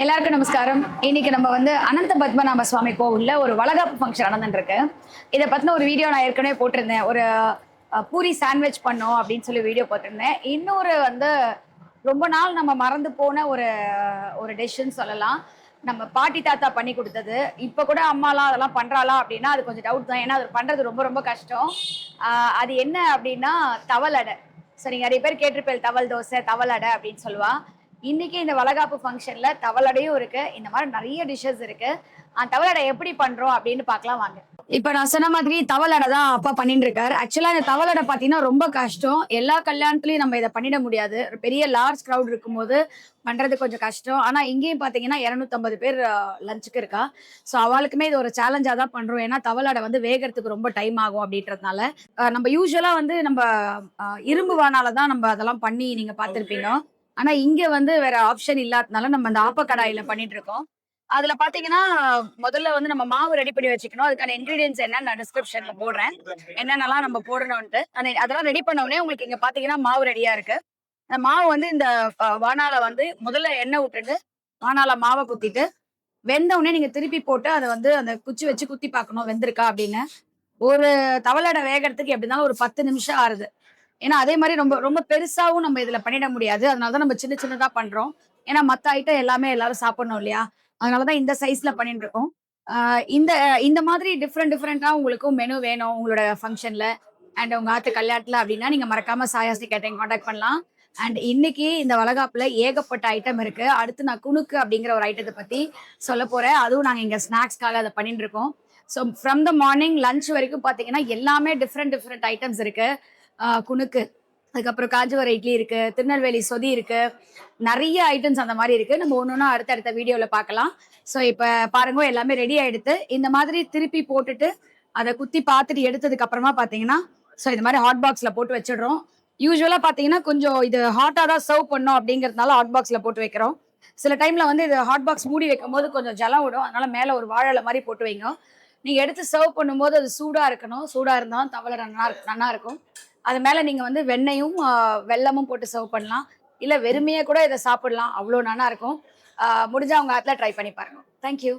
எல்லாருக்கும் நமஸ்காரம். இன்னைக்கு நம்ம வந்து அனந்த பத்மநாப சுவாமி கோவில்ல ஒரு வளகாப்பு ஃபங்க்ஷன் நடந்துருக்கு. இதை பத்தின ஒரு வீடியோ நான் ஏற்கனவே போட்டிருந்தேன். ஒரு பூரி சாண்ட்விச் பண்ணோம் அப்படின்னு சொல்லி வீடியோ போட்டிருந்தேன். இன்னொரு வந்து ரொம்ப நாள் நம்ம மறந்து போன ஒரு ஒரு டிஷ்ன்னு சொல்லலாம். நம்ம பாட்டி தாத்தா பண்ணி கொடுத்தது. இப்போ கூட அம்மாலாம் அதெல்லாம் பண்றாளா அப்படின்னா அது கொஞ்சம் டவுட் தான். ஏன்னா அது பண்றது ரொம்ப ரொம்ப கஷ்டம். அது என்ன அப்படின்னா தவல் அடை. சரி, நிறைய பேர் கேட்டிருப்பேன் தவல் தோசை, தவல் அடை அப்படின்னு சொல்லுவா. இன்னைக்கு இந்த வளகாப்பு ஃபங்க்ஷன்ல தவளடையும் இருக்கு. இந்த மாதிரி நிறைய டிஷ்ஷஸ் இருக்கு. தவளடை எப்படி பண்றோம் அப்படின்னு பார்க்கலாம் வாங்க. இப்ப நான் சொன்ன மாதிரி தவளடை தான் அப்பா பண்ணிட்டு இருக்காரு. ஆக்சுவலா இந்த தவளடை பாத்தீங்கன்னா ரொம்ப கஷ்டம். எல்லா கல்யாணத்துலயும் நம்ம இதை பண்ணிட முடியாது. பெரிய லார்ஜ் கிரௌட் இருக்கும்போது பண்றது கொஞ்சம் கஷ்டம். ஆனா இங்கேயும் பாத்தீங்கன்னா 250 பேர் லஞ்சுக்கு இருக்கா. ஸோ அவளுக்குமே இது ஒரு சேலஞ்சா தான் பண்றோம். ஏன்னா தவளடை வந்து வேகறதுக்கு ரொம்ப டைம் ஆகும் அப்படின்றதுனால நம்ம யூஸ்வலா வந்து நம்ம இரும்பு வானால தான் நம்ம அதெல்லாம் பண்ணி நீங்க பார்த்திருப்பீங்க. ஆனா இங்க வந்து வேற ஆப்ஷன் இல்லாதனால நம்ம அந்த ஆப்பக்கடாயில பண்ணிட்டு இருக்கோம். அதுல பாத்தீங்கன்னா முதல்ல வந்து நம்ம மாவு ரெடி பண்ணி வச்சுக்கணும். அதுக்கான இன்கிரீடியன்ஸ் என்ன நான் டிஸ்கிரிப்ஷன்ல போடுறேன். என்னென்னலாம் நம்ம போடணும்ட்டு அதெல்லாம் ரெடி பண்ண உடனே உங்களுக்கு இங்க பாத்தீங்கன்னா மாவு ரெடியா இருக்கு. அந்த மாவு வந்து இந்த வானால வந்து முதல்ல எண்ணெய் விட்டுட்டு வானால மாவை குத்திட்டு வெந்த உடனே நீங்க திருப்பி போட்டு அதை வந்து அந்த குச்சி வச்சு குத்தி பார்க்கணும் வெந்திருக்கா அப்படின்னு. ஒரு தவளடை வேகறதுக்கு எப்படி இருந்தாலும் ஒரு 10 நிமிஷம் ஆறுது. ஏன்னா அதே மாதிரி ரொம்ப ரொம்ப பெருசாவும் நம்ம இதுல பண்ணிட முடியாது. அதனாலதான் நம்ம சின்ன சின்னதா பண்றோம். ஏன்னா மத்த ஐட்டம் எல்லாமே எல்லாரும் சாப்பிடணும் இல்லையா? அதனாலதான் இந்த சைஸ்ல பண்ணிட்டு இருக்கோம். இந்த இந்த மாதிரி டிஃப்ரெண்ட் டிஃப்ரெண்டா உங்களுக்கும் மெனு வேணும் உங்களோட ஃபங்க்ஷன்ல அண்ட் உங்க ஆத்து கல்யாணத்துல அப்படின்னா நீங்க மறக்காம சாயாஸ்ரீ கேட்டரிங் காண்டாக்ட் பண்ணலாம். அண்ட் இன்னைக்கு இந்த வளகாப்புல ஏகப்பட்ட ஐட்டம் இருக்கு. அடுத்து நான் குணுக்கு அப்படிங்கிற ஒரு ஐட்டத்தை பத்தி சொல்ல போறேன். அதுவும் நாங்க இங்க ஸ்நாக்ஸ்க்காக அதை பண்ணிட்டு இருக்கோம். So from the morning lunch வரைக்கும் பாத்தீங்கன்னா எல்லாமே டிஃப்ரெண்ட் டிஃப்ரெண்ட் ஐட்டம்ஸ் இருக்கு. குணுக்கு, அதுக்கப்புறம் காஞ்சிபுர இட்லி இருக்கு, திருநெல்வேலி சொதி இருக்கு, நிறைய ஐட்டம்ஸ் அந்த மாதிரி இருக்கு. நம்ம ஒன்னொன்னா அடுத்தடுத்த வீடியோல பார்க்கலாம். ஸோ இப்ப பாருங்க எல்லாமே ரெடி ஆயிடுத்து. இந்த மாதிரி திருப்பி போட்டுட்டு அதை குத்தி பார்த்துட்டு எடுத்ததுக்கு அப்புறமா பாத்தீங்கன்னா ஸோ இந்த மாதிரி ஹாட் பாக்ஸ்ல போட்டு வச்சிடுறோம். யூஸ்வலா பாத்தீங்கன்னா கொஞ்சம் இது ஹாட்டா தான் சர்வ் பண்ணோம் அப்படிங்கறதுனால ஹாட் பாக்ஸ்ல போட்டு வைக்கிறோம். சில டைம்ல வந்து இது ஹாட் பாக்ஸ் மூடி வைக்கும் போது கொஞ்சம் ஜலம் விடும். அதனால மேல ஒரு வாழை மாதிரி போட்டு வைங்க. நீங்க எடுத்து சர்வ் பண்ணும்போது அது சூடா இருக்கணும். சூடா இருந்தாலும் தவளை நல்லா இருக்கும். அது மேல நீங்க வந்து வெண்ணையும் வெல்லமும் போட்டு சர்வ் பண்ணலாம். இல்ல வெறுமையே கூட இதை சாப்பிடலாம். அவ்வளோ நல்லா இருக்கும். முடிஞ்சா உங்க ஆத்துல ட்ரை பண்ணி பாருங்க. தேங்க்யூ.